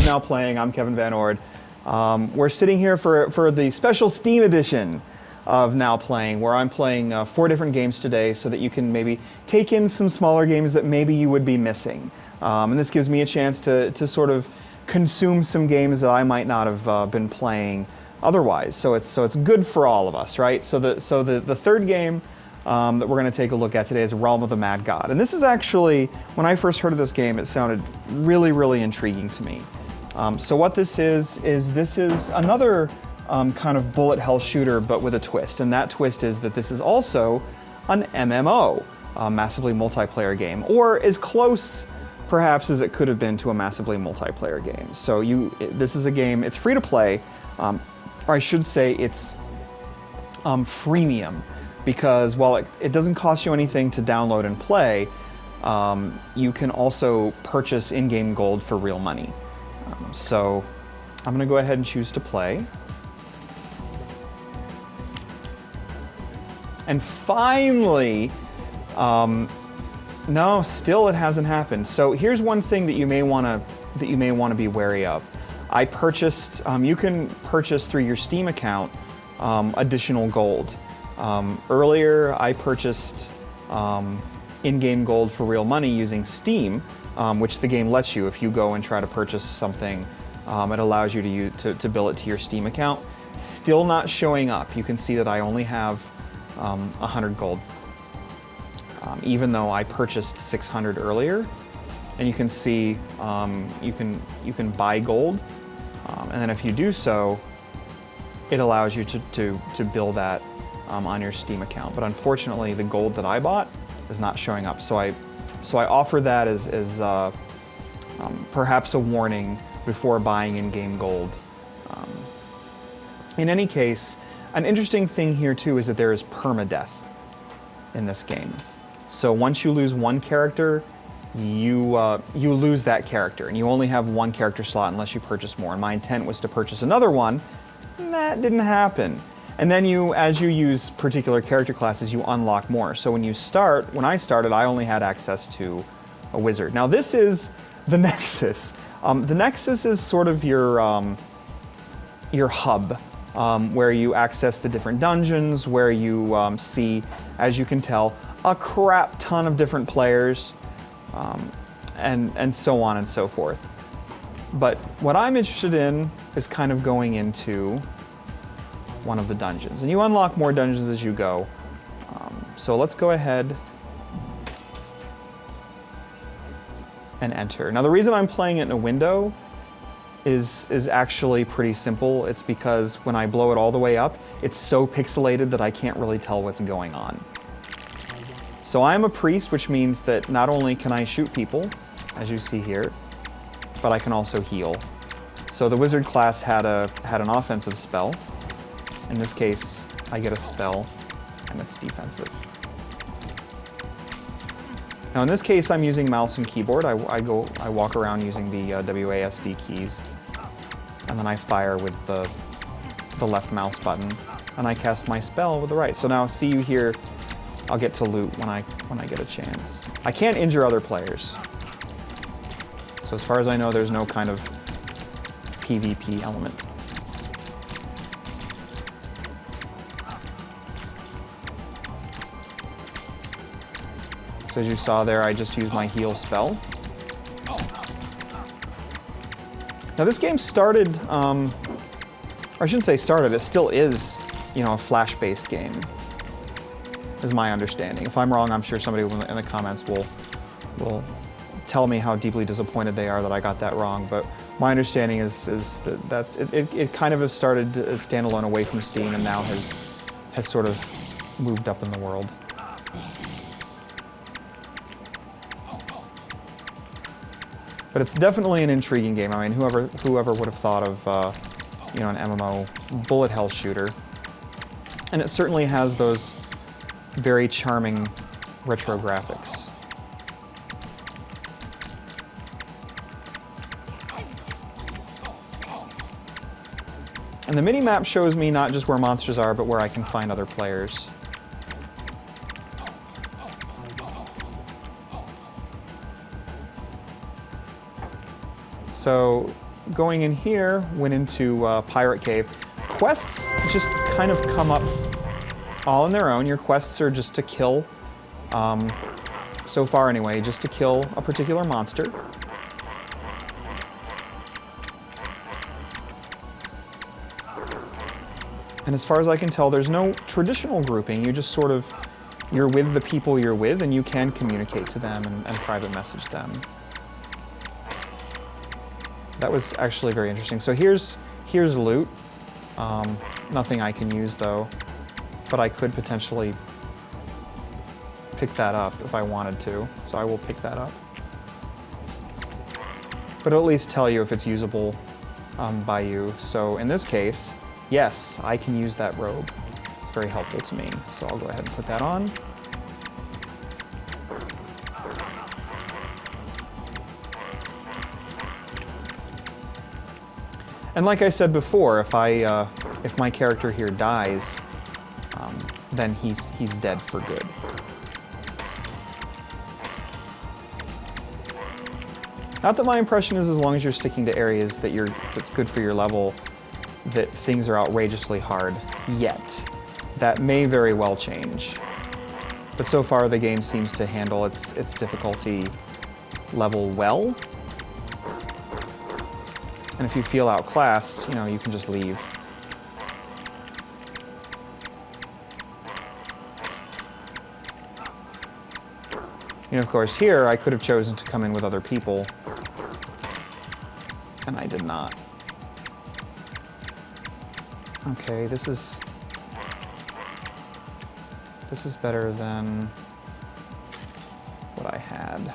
Now Playing. I'm Kevin Van Ord. We're sitting here for the special Steam edition of Now Playing, where I'm playing 4 different games today so that you can maybe take in some smaller games that maybe you would be missing. And this gives me a chance to sort of consume some games that I might not have been playing otherwise. So it's good for all of us, right? So the third game that we're going to take a look at today is Realm of the Mad God. And this is actually, when I first heard of this game, it sounded really, really intriguing to me. So what this is another kind of bullet hell shooter, but with a twist. And that twist is that this is also an MMO, a massively multiplayer game, or as close perhaps as it could have been to a massively multiplayer game. So this is a game, it's free to play, or I should say it's freemium, because while it doesn't cost you anything to download and play, you can also purchase in-game gold for real money. So I'm going to go ahead and choose to play. And finally, no, still it hasn't happened. So here's one thing that you may want to be wary of. I purchased. You can purchase through your Steam account additional gold. Earlier, I purchased in-game gold for real money using Steam, which the game lets you. If you go and try to purchase something, it allows you to bill it to your Steam account. Still not showing up. You can see that I only have 100 gold, even though I purchased 600 earlier. And you can see you can buy gold, and then if you do so, it allows you to bill that on your Steam account. But unfortunately, the gold that I bought is not showing up. So I offer that as perhaps a warning before buying in-game gold. In any case, an interesting thing here too is that there is permadeath in this game. So once you lose one character, you lose that character, and you only have one character slot unless you purchase more. And my intent was to purchase another one, and that didn't happen. And then as you use particular character classes, you unlock more. So when I started, I only had access to a wizard. Now this is the Nexus. The Nexus is sort of your hub, where you access the different dungeons, where you see, as you can tell, a crap ton of different players, and so on and so forth. But what I'm interested in is kind of going into one of the dungeons. And you unlock more dungeons as you go. So let's go ahead and enter. Now the reason I'm playing it in a window is actually pretty simple. It's because when I blow it all the way up, it's so pixelated that I can't really tell what's going on. So I'm a priest, which means that not only can I shoot people, as you see here, but I can also heal. So the wizard class had an offensive spell. In this case, I get a spell, and it's defensive. Now in this case, I'm using mouse and keyboard. I walk around using the WASD keys, and then I fire with the left mouse button, and I cast my spell with the right. So now, see you here, I'll get to loot when I get a chance. I can't injure other players. So as far as I know, there's no kind of PvP element. So as you saw there, I just used my heal spell. Now this game started, or I shouldn't say started, it still is, a Flash-based game, is my understanding. If I'm wrong, I'm sure somebody in the comments will tell me how deeply disappointed they are that I got that wrong. But my understanding is that it kind of has started as standalone away from Steam, and now has sort of moved up in the world. But it's definitely an intriguing game. I mean, whoever would have thought of an MMO bullet hell shooter, and it certainly has those very charming retro graphics. And the mini-map shows me not just where monsters are, but where I can find other players. So going in here, went into Pirate Cave. Quests just kind of come up all on their own. Your quests are just to kill, so far anyway, just to kill a particular monster. And as far as I can tell, there's no traditional grouping. You just sort of, you're with the people you're with, and you can communicate to them and private message them. That was actually very interesting. So here's loot. Nothing I can use though, but I could potentially pick that up if I wanted to. So I will pick that up. But it'll at least tell you if it's usable by you. So in this case, yes, I can use that robe. It's very helpful to me. So I'll go ahead and put that on. And like I said before, if my character here dies, then he's dead for good. Not that my impression is, as long as you're sticking to areas that's good for your level, that things are outrageously hard yet. That may very well change. But so far the game seems to handle its difficulty level well. And if you feel outclassed, you can just leave. Of course, here I could have chosen to come in with other people, and I did not. Okay, this is better than what I had.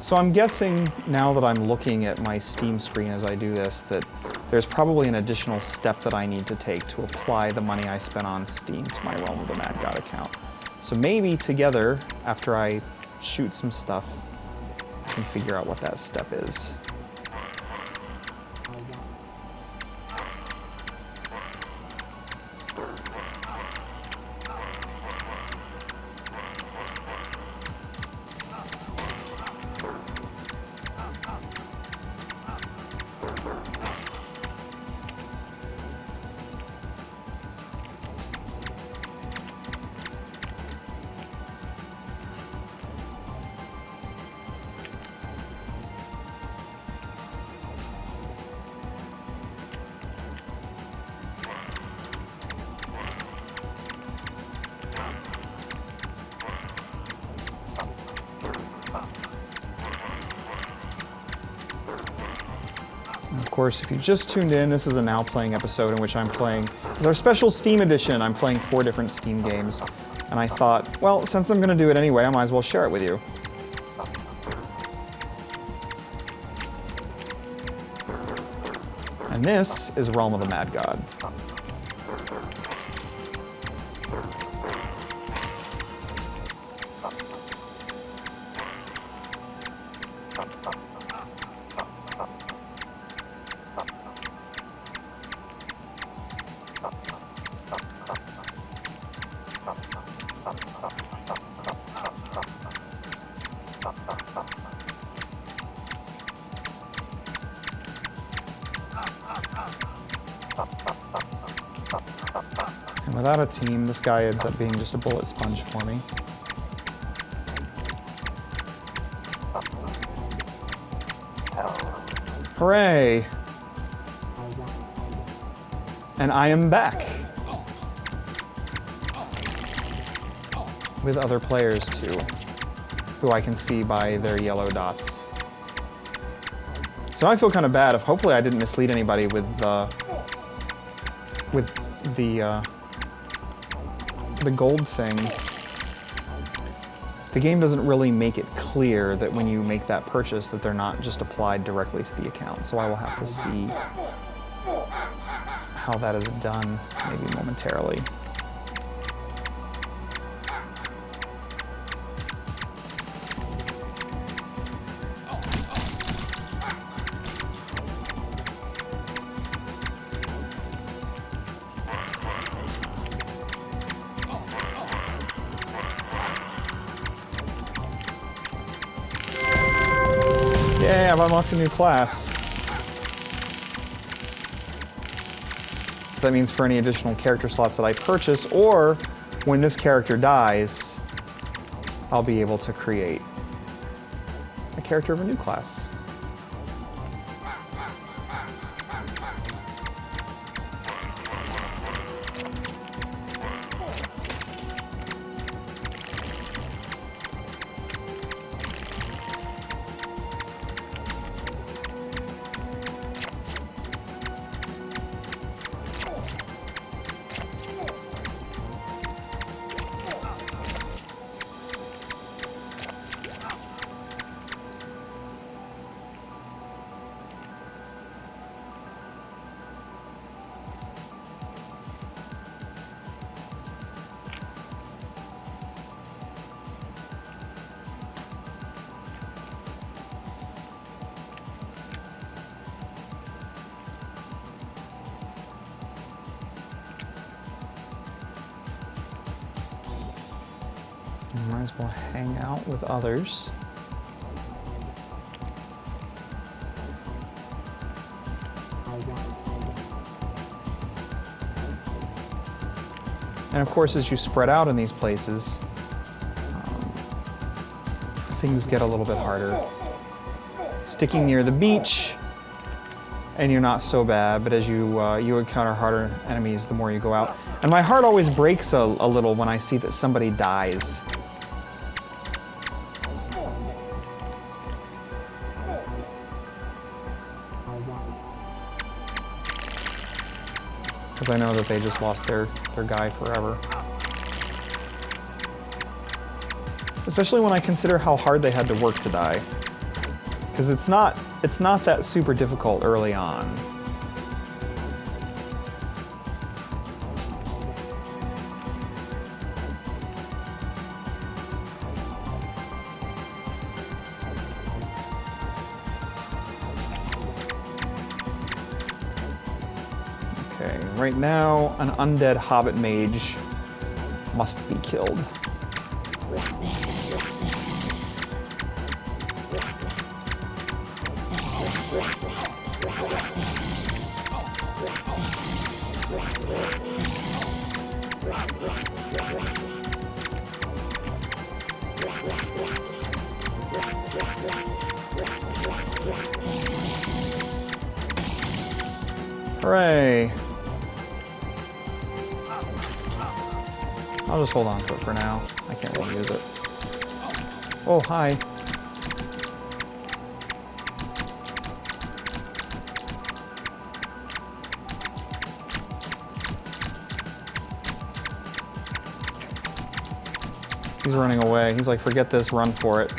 So I'm guessing, now that I'm looking at my Steam screen as I do this, that there's probably an additional step that I need to take to apply the money I spent on Steam to my Realm of the Mad God account. So maybe together, after I shoot some stuff, I can figure out what that step is. Of course, if you just tuned in, this is a Now Playing episode in which I'm playing, with our special Steam edition, I'm playing 4 different Steam games. And I thought, well, since I'm going to do it anyway, I might as well share it with you. And this is Realm of the Mad God. And without a team, this guy ends up being just a bullet sponge for me. Hooray! And I am back. With other players too, who I can see by their yellow dots. So now I feel kind of bad. Hopefully I didn't mislead anybody with the gold thing. The game doesn't really make it clear that when you make that purchase that they're not just applied directly to the account. So I will have to see how that is done, maybe momentarily. hey, I've unlocked a new class. So that means for any additional character slots that I purchase, or when this character dies, I'll be able to create a character of a new class. Might as well hang out with others. And of course, as you spread out in these places, things get a little bit harder. Sticking near the beach, and you're not so bad, but as you encounter harder enemies the more you go out. And my heart always breaks a little when I see that somebody dies. Because I know that they just lost their guy forever. Especially when I consider how hard they had to work to die. Because it's not that super difficult early on. Okay, right now, an undead hobbit mage must be killed. Hooray! I'll just hold on to it for now. I can't really use it. Oh, hi. He's running away. He's like, forget this, run for it.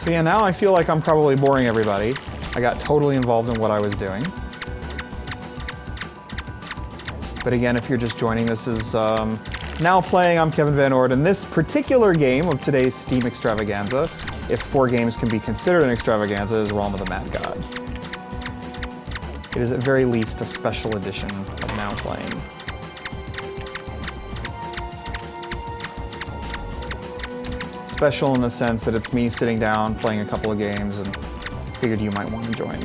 So yeah, now I feel like I'm probably boring everybody. I got totally involved in what I was doing. But again, if you're just joining, this is Now Playing. I'm Kevin Van Ord, and this particular game of today's Steam extravaganza, if 4 games can be considered an extravaganza, is Realm of the Mad God. It is at very least a special edition of Now Playing. special in the sense that it's me sitting down, playing a couple of games, and figured you might want to join.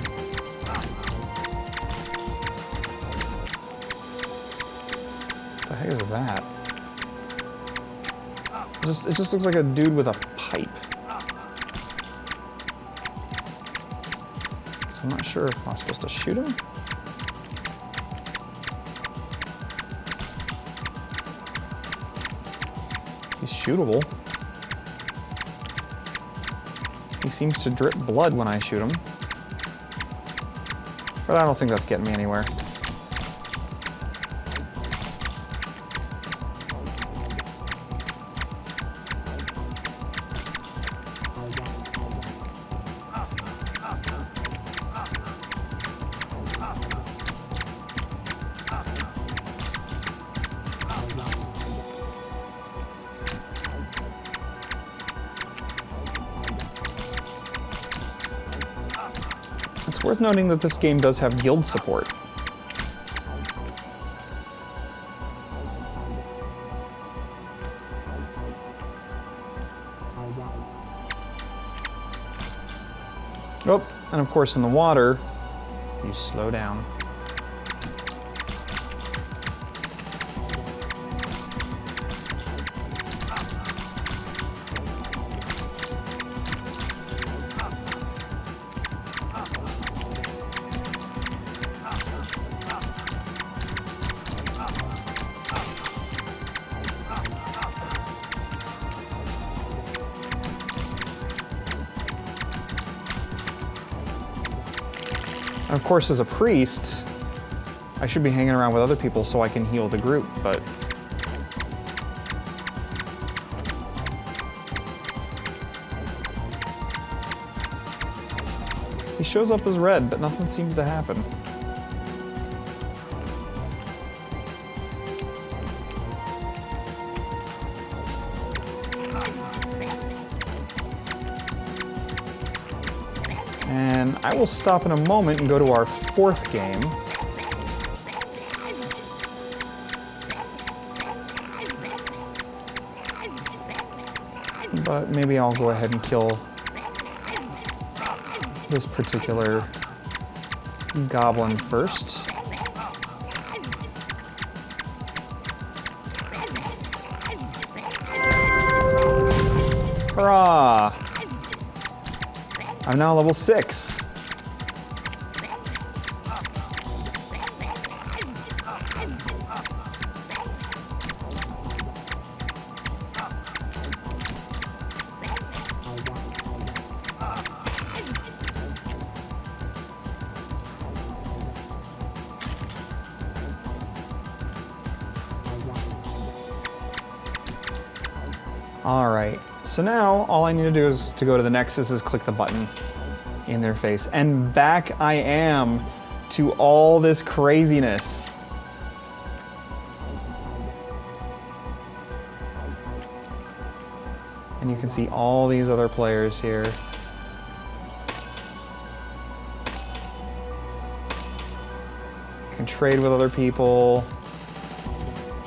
What the heck is that? It just looks like a dude with a pipe. So I'm not sure if I'm supposed to shoot him. He's shootable. He seems to drip blood when I shoot him. But I don't think that's getting me anywhere. It's worth noting that this game does have guild support. Oh, and of course in the water, you slow down. And of course, as a priest, I should be hanging around with other people so I can heal the group, but he shows up as red, but nothing seems to happen. And I will stop in a moment and go to our fourth game. But maybe I'll go ahead and kill this particular goblin first. Hurrah! I'm now level 6. All right, so now all I need to do is to go to the Nexus is click the button in their face. And back I am to all this craziness. And you can see all these other players here. You can trade with other people,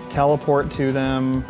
teleport to them.